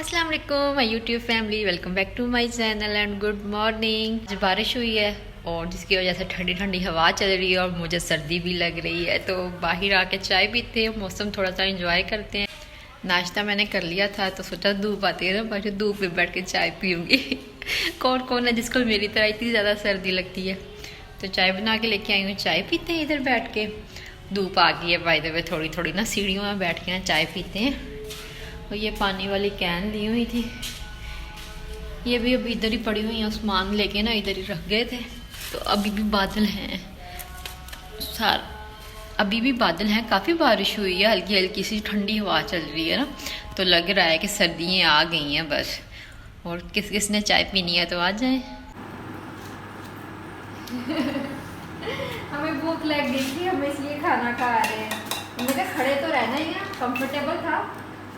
अस्सलाम वालेकुम my YouTube family, welcome back to my channel and good morning. आज बारिश हुई है और जिसकी वजह से ठंडी ठंडी हवा चल रही है और मुझे सर्दी भी लग रही है, तो बाहर आके चाय पीते हैं, मौसम थोड़ा सा एंजॉय करते हैं। नाश्ता मैंने कर लिया था तो सोचा धूप आती है ना, बाहर धूप में बैठ के चाय पीऊँगी। कौन कौन है जिसको मेरी तरह इतनी ज़्यादा सर्दी लगती है। तो चाय बना के लेके आई हूँ, चाय पीते हैं इधर बैठ के। धूप आ गई है बाय द वे, थोड़ी थोड़ी ना सीढ़ियों में बैठ के ना चाय पीते हैं। और ये पानी वाली कैन दी हुई थी, ये भी अभी इधर ही पड़ी हुई है, उस्मान लेके ना इधर ही रख गए थे। तो अभी भी बादल हैं अभी भी बादल हैं, काफ़ी बारिश हुई है, हल्की हल्की सी ठंडी हवा चल रही है ना, तो लग रहा है कि सर्दियाँ आ गई हैं बस। और किस किस ने चाय पीनी है तो आ जाए। हमें भूख लग गई थी, हम इसलिए खाना खा रहे हैं। मुझे खड़े तो रहना ही है, कंफर्टेबल था,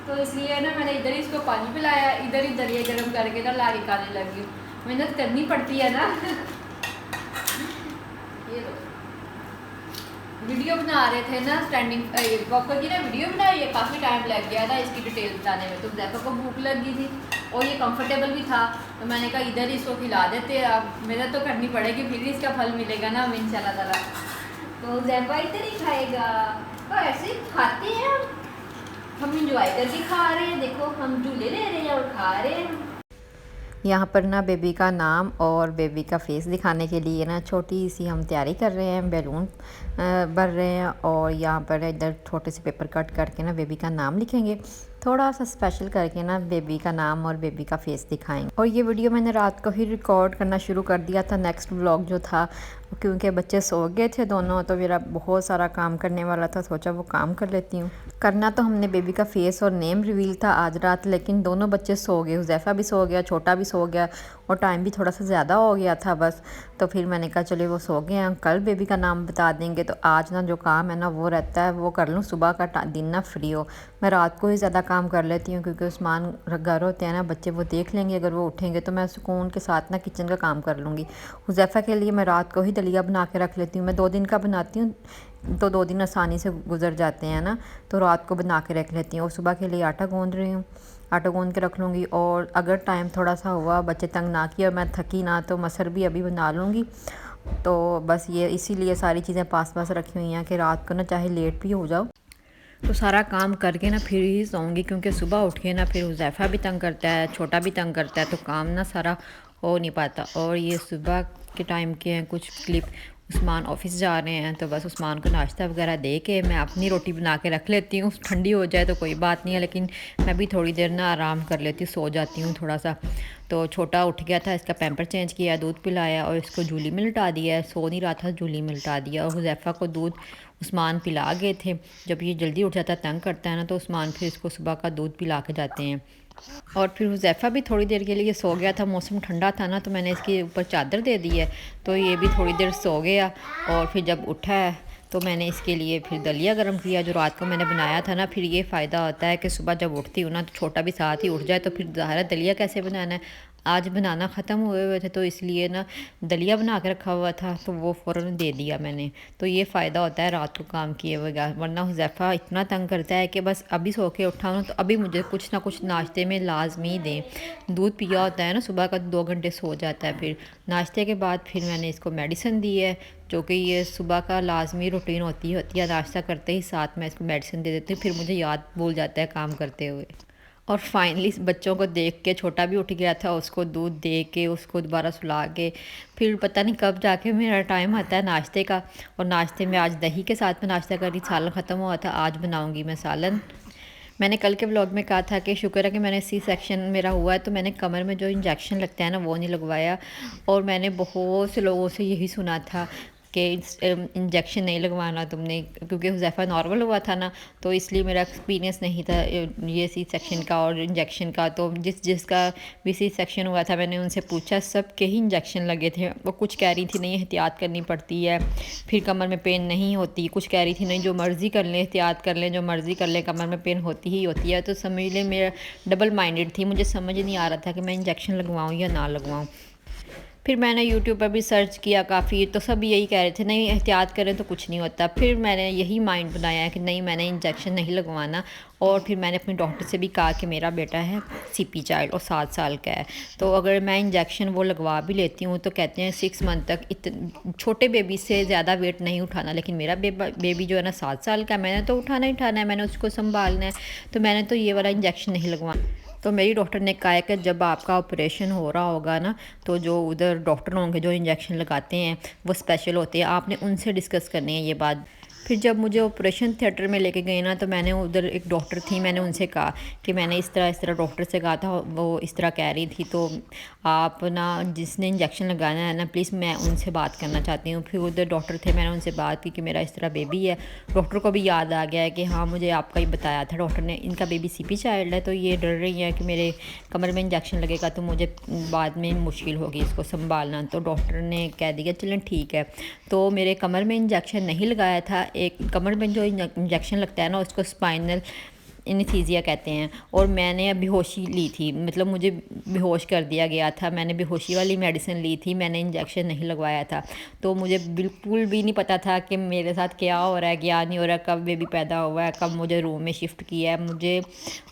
तो इसलिए ना मैंने इधर ही इसको पानी पिलाया, इधर ही दलिया गर्म करके ना लारी खाने लगी। मेहनत करनी पड़ती है ना। ये लो, वीडियो बना रहे थे ना स्टैंडिंग वॉकर की ना वीडियो बनाई है, काफ़ी टाइम लग गया था इसकी डिटेल बताने में। तो जैसा को भूख लगी थी और ये कंफर्टेबल भी था, तो मैंने कहा इधर ही इसको खिला देते। अब मेहनत तो करनी पड़ेगी, फिर इसका फल मिलेगा ना इंशाल्लाह ताला। तो जैबा इधर ही खाएगा, तो ऐसे खाते हैं हम इंजॉय करके खा रहे हैं। देखो हम झूले ले रहे हैं और खा रहे हैं। यहाँ पर ना बेबी का नाम और बेबी का फेस दिखाने के लिए ना छोटी सी हम तैयारी कर रहे हैं, बैलून भर रहे हैं। और यहाँ पर इधर छोटे से पेपर कट करके ना बेबी का नाम लिखेंगे, थोड़ा सा स्पेशल करके ना बेबी का नाम और बेबी का फेस दिखाएंगे। और ये वीडियो मैंने रात को ही रिकॉर्ड करना शुरू कर दिया था, नेक्स्ट व्लॉग जो था, क्योंकि बच्चे सो गए थे दोनों, तो मेरा बहुत सारा काम करने वाला था, सोचा वो काम कर लेती हूँ। करना तो हमने बेबी का फेस और नेम रिवील था आज रात, लेकिन दोनों बच्चे सो गए, हुज़ैफ़ा भी सो गया, छोटा भी सो गया, और टाइम भी थोड़ा सा ज़्यादा हो गया था बस। तो फिर मैंने कहा चलिए वो सो गए हैं, कल बेबी का नाम बता देंगे। तो आज ना जो काम है ना वो रहता है वो कर लूँ, सुबह का दिन ना फ्री हो। मैं रात को ही ज़्यादा काम कर लेती हूँ, क्योंकि उस्मान घर होते हैं ना बच्चे, वो देख लेंगे अगर वो उठेंगे, तो मैं सुकून के साथ ना किचन का काम कर लूँगी। हुज़ैफ़ा के लिए मैं रात को ही दलिया बना के रख लेती हूँ। मैं 2 दिन का बनाती हूँ तो 2 दिन आसानी से गुजर जाते हैं ना, तो रात को बना के रख लेती हूँ। और सुबह के लिए आटा गूँध रही हूँ, आटा गूँध के रख लूँगी। और अगर टाइम थोड़ा सा हुआ, बच्चे तंग ना किए और मैं थकी ना, तो मसर भी अभी बना लूँगी। तो बस ये इसीलिए सारी चीज़ें पास पास रखी हुई हैं कि रात को ना चाहे लेट भी हो जाओ तो सारा काम करके ना फिर ही सोऊंगी, क्योंकि सुबह उठ के ना फिर हुज़ैफ़ा भी तंग करता है, छोटा भी तंग करता है, तो काम ना सारा हो नहीं पाता। और ये सुबह के टाइम के हैं कुछ क्लिप। उस्मान ऑफिस जा रहे हैं, तो बस उस्मान को नाश्ता वगैरह दे के मैं अपनी रोटी बना के रख लेती हूँ। ठंडी हो जाए तो कोई बात नहीं है, लेकिन मैं भी थोड़ी देर ना आराम कर लेती हूँ, सो जाती हूँ थोड़ा सा। तो छोटा उठ गया था, इसका पैम्पर चेंज किया, दूध पिलाया और इसको झूली में लिटा दिया है। सो नहीं रहा था, झूली में लिटा दिया। और हुज़ैफ़ा को दूध उस्मान पिला गए थे। जब ये जल्दी उठ जाता, तंग करता है ना, तो उस्मान फिर इसको सुबह का दूध पिला के जाते हैं। और फिर हुज़ैफ़ा भी थोड़ी देर के लिए सो गया था, मौसम ठंडा था ना, तो मैंने इसके ऊपर चादर दे दी है, तो ये भी थोड़ी देर सो गया। और फिर जब उठा है तो मैंने इसके लिए फिर दलिया गर्म किया, जो रात को मैंने बनाया था ना। फिर ये फ़ायदा होता है कि सुबह जब उठती हूँ ना, तो छोटा भी साथ ही उठ जाए, तो फिर ज़ाहिर दलिया कैसे बनाना है, आज बनाना ख़त्म हुए हुए थे, तो इसलिए ना दलिया बना के रखा हुआ था, तो वो फ़ौरन दे दिया मैंने। तो ये फ़ायदा होता है रात को काम किए बगैर, वरना हुज़ैफ़ा इतना तंग करता है कि बस अभी सो के उठा हूँ तो अभी मुझे कुछ ना कुछ नाश्ते में लाजमी दें। दूध पिया होता है ना सुबह का, 2 घंटे सो जाता है। फिर नाश्ते के बाद फिर मैंने इसको मेडिसिन दी है, जो कि ये सुबह का लाजमी रूटीन होती है। नाश्ता करते ही साथ में इसको मेडिसिन दे देती हूँ, फिर मुझे याद भूल जाता है काम करते हुए। और फाइनली बच्चों को देख के छोटा भी उठ गया था, उसको दूध दे के उसको दोबारा सुला के फिर पता नहीं कब जाके मेरा टाइम आता है नाश्ते का। और नाश्ते में आज दही के साथ में नाश्ता करी, सालन ख़त्म हुआ था, आज बनाऊंगी मैं सालन। मैंने कल के व्लॉग में कहा था कि शुक्र है कि मैंने सी सेक्शन मेरा हुआ है, तो मैंने कमर में जो इंजेक्शन लगता है ना वो नहीं लगवाया। और मैंने बहुत से लोगों से यही सुना था कि इंजेक्शन नहीं लगवाना तुमने, क्योंकि हुज़ैफ़ा नॉर्मल हुआ था ना, तो इसलिए मेरा एक्सपीरियंस नहीं था ये सी सेक्शन का और इंजेक्शन का। तो जिसका भी सी सेक्शन हुआ था, मैंने उनसे पूछा, सब के ही इंजेक्शन लगे थे। वो कुछ कह रही थी नहीं एहतियात करनी पड़ती है, फिर कमर में पेन नहीं होती, कुछ कह रही थी नहीं जो मर्ज़ी कर लें, एहतियात कर लें, जो मर्ज़ी कर लें, कमर में पेन होती ही होती है। तो समझ लें मेरा डबल माइंडेड थी, मुझे समझ नहीं आ रहा था कि मैं इंजेक्शन लगवाऊँ या ना लगवाऊँ। फिर मैंने यूट्यूब पर भी सर्च किया काफ़ी, तो सब यही कह रहे थे नहीं एहतियात करें तो कुछ नहीं होता। फिर मैंने यही माइंड बनाया कि नहीं, मैंने इंजेक्शन नहीं लगवाना। और फिर मैंने अपने डॉक्टर से भी कहा कि मेरा बेटा है सीपी चाइल्ड और 7 साल का है, तो अगर मैं इंजेक्शन वो लगवा भी लेती हूँ तो कहते हैं 6 मंथ तक छोटे बेबी से ज़्यादा वेट नहीं उठाना, लेकिन मेरा बेबी जो है ना 7 साल का, मैंने तो उठाना ही उठाना है, मैंने उसको संभालना है, तो मैंने तो ये वाला इंजेक्शन नहीं लगवाना। तो मेरी डॉक्टर ने कहा है कि जब आपका ऑपरेशन हो रहा होगा ना, तो जो उधर डॉक्टर होंगे जो इंजेक्शन लगाते हैं वो स्पेशल होते हैं, आपने उनसे डिस्कस करनी है ये बात। फिर जब मुझे ऑपरेशन थिएटर में लेके गए ना, तो मैंने उधर एक डॉक्टर थी, मैंने उनसे कहा कि मैंने इस तरह डॉक्टर से कहा था, वो इस तरह कह रही थी, तो आप ना जिसने इंजेक्शन लगाना है ना प्लीज़ मैं उनसे बात करना चाहती हूँ। फिर उधर डॉक्टर थे, मैंने उनसे बात की कि मेरा इस तरह बेबी है। डॉक्टर को भी याद आ गया है कि हाँ मुझे आपका ही बताया था डॉक्टर ने, इनका बेबी सीपी चाइल्ड है, तो ये डर रही है कि मेरे कमर में इंजेक्शन लगेगा तो मुझे बाद में मुश्किल होगी इसको संभालना। तो डॉक्टर ने कह दिया चलें ठीक है। तो मेरे कमर में इंजेक्शन नहीं लगाया था, एक कमर में जो इंजेक्शन लगता है ना उसको स्पाइनल एनेस्थीसिया कहते हैं, और मैंने बेहोशी ली थी, मतलब मुझे बेहोश कर दिया गया था, मैंने बेहोशी वाली मेडिसिन ली थी, मैंने इंजेक्शन नहीं लगवाया था। तो मुझे बिल्कुल भी नहीं पता था कि मेरे साथ क्या हो रहा है क्या नहीं हो रहा है, कब बेबी पैदा हुआ है, कब मुझे रूम में शिफ्ट किया है। मुझे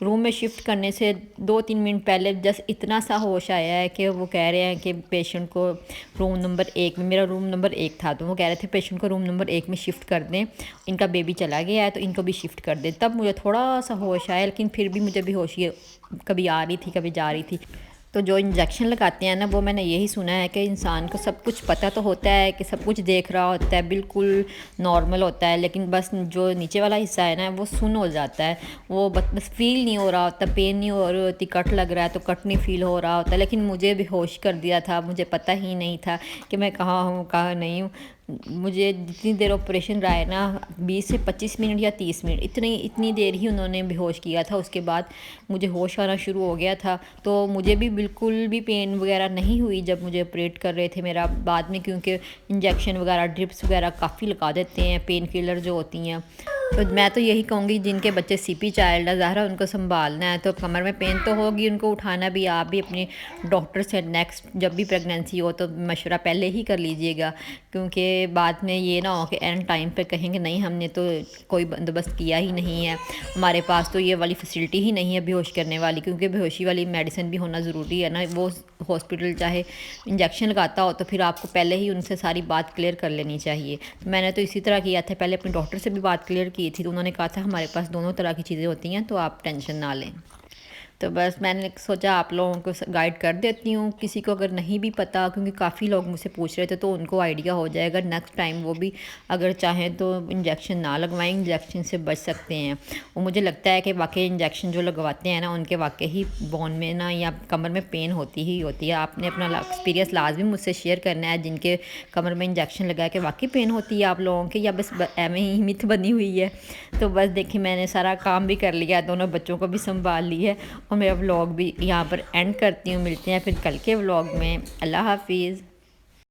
रूम में शिफ्ट करने से 2-3 मिनट पहले जस्ट इतना सा होश आया है कि वो कह रहे हैं कि पेशेंट को रूम नंबर 1 में, मेरा रूम नंबर 1 था, तो वो कह रहे थे पेशेंट को रूम नंबर 1 में शिफ्ट कर दें, इनका बेबी चला गया है तो इनको भी शिफ्ट कर दें। तब मुझे थोड़ा सा होश आया, लेकिन फिर भी मुझे बेहोशी कभी आ रही थी कभी जा रही थी। तो जो इंजेक्शन लगाते हैं ना, वो मैंने यही सुना है कि इंसान को सब कुछ पता तो होता है कि सब कुछ देख रहा होता है, बिल्कुल नॉर्मल होता है, लेकिन बस जो नीचे वाला हिस्सा है ना वो सुन्न हो जाता है, वो बस फील नहीं हो रहा होता, पेन नहीं हो रही होती, कट लग रहा है तो कट नहीं फील हो रहा होता। लेकिन मुझे बेहोश कर दिया था, मुझे पता ही नहीं था कि मैं कहाँ हूँ कहाँ नहीं हूँ। मुझे जितनी देर ऑपरेशन रहा है ना, 20 से 25 मिनट या 30 मिनट, इतनी देर ही उन्होंने बेहोश किया था। उसके बाद मुझे होश आना शुरू हो गया था, तो मुझे भी बिल्कुल भी पेन वगैरह नहीं हुई जब मुझे ऑपरेट कर रहे थे मेरा बाद में, क्योंकि इंजेक्शन वगैरह ड्रिप्स वगैरह काफ़ी लगा देते हैं, पेन किलर जो होती हैं। तो मैं तो यही कहूँगी जिनके बच्चे सीपी चाइल्ड है, ज़ाहिर उनको संभालना है तो कमर में पेन तो होगी, उनको उठाना भी। आप भी अपने डॉक्टर से नेक्स्ट जब भी प्रेगनेंसी हो तो मशवरा पहले ही कर लीजिएगा, क्योंकि बाद में ये ना हो कि एंड टाइम पे कहेंगे नहीं हमने तो कोई बंदोबस्त किया ही नहीं है, हमारे पास तो ये वाली फैसिलिटी ही नहीं है बेहोश करने वाली, क्योंकि बेहोशी वाली मेडिसिन भी होना ज़रूरी है ना। वो हॉस्पिटल चाहे इंजेक्शन लगाता हो तो फिर आपको पहले ही उनसे सारी बात क्लियर कर लेनी चाहिए। तो मैंने तो इसी तरह किया था, पहले अपने डॉक्टर से भी बात क्लियर की थी, तो उन्होंने कहा था हमारे पास दोनों तरह की चीज़ें होती हैं तो आप टेंशन ना लें। तो बस मैंने सोचा आप लोगों को गाइड कर देती हूँ, किसी को अगर नहीं भी पता, क्योंकि काफ़ी लोग मुझसे पूछ रहे थे तो उनको आइडिया हो जाएगा, नेक्स्ट टाइम वो भी अगर चाहें तो इंजेक्शन ना लगवाएं, इंजेक्शन से बच सकते हैं। और मुझे लगता है कि वाकई इंजेक्शन जो लगवाते हैं ना उनके वाकई ही बोन में ना या कमर में पेन होती ही होती है। आपने अपना एक्सपीरियंस लाजमी मुझसे शेयर करना है, जिनके कमर में इंजेक्शन लगा के वाकई पेन होती है आप लोगों के, या बस एवं ही मिथ बनी हुई है। तो बस देखिए मैंने सारा काम भी कर लिया, दोनों बच्चों को भी संभाल लिया है, और मेरा व्लॉग भी यहाँ पर एंड करती हूँ। मिलते हैं फिर कल के व्लॉग में। अल्लाह हाफिज़।